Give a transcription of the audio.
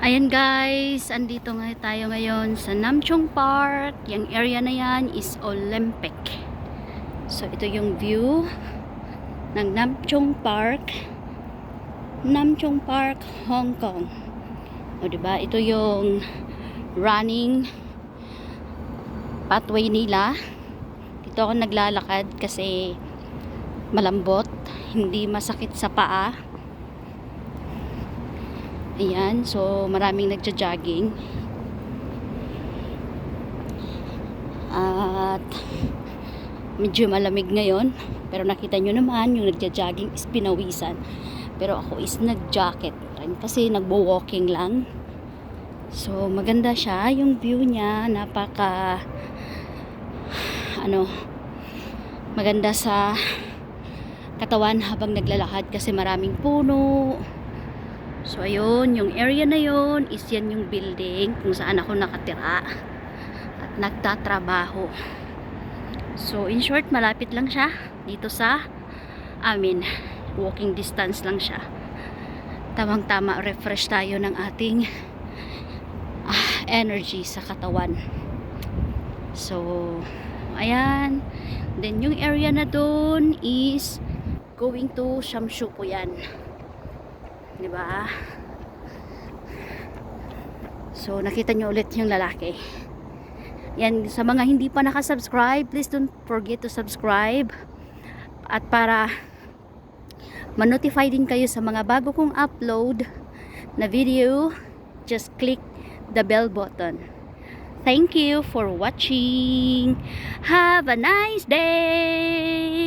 Ayan guys, andito nga tayo ngayon sa Nam Chung Park. Yung area na yan is Olympic. So ito yung view ng Nam Chung Park. Nam Chung Park, Hong Kong. O diba, ito yung running pathway nila. Dito ako naglalakad kasi malambot, hindi masakit sa paa. Ayan, so maraming nagja-jogging. At medyo malamig ngayon, pero nakita nyo naman yung nagja-jogging is pinawisan. Pero ako is nag-jacket rin kasi nagbo-walking lang. So maganda siya, yung view niya napaka maganda sa katawan habang naglalakad kasi maraming puno. So ayun, yung area na yun is yan yung building kung saan ako nakatira at nagtatrabaho. So in short, malapit lang siya dito sa amin. Walking distance lang siya. Tamang tama, refresh tayo ng ating energy sa katawan. So ayan. Then yung area na doon is going to Shamshu po yan. Diba? So nakita nyo ulit yung lalaki. Yan, sa mga hindi pa nakasubscribe, please don't forget to subscribe. At para ma-notify din kayo sa mga bago kong upload na video, just click the bell button. Thank you for watching. Have a nice day.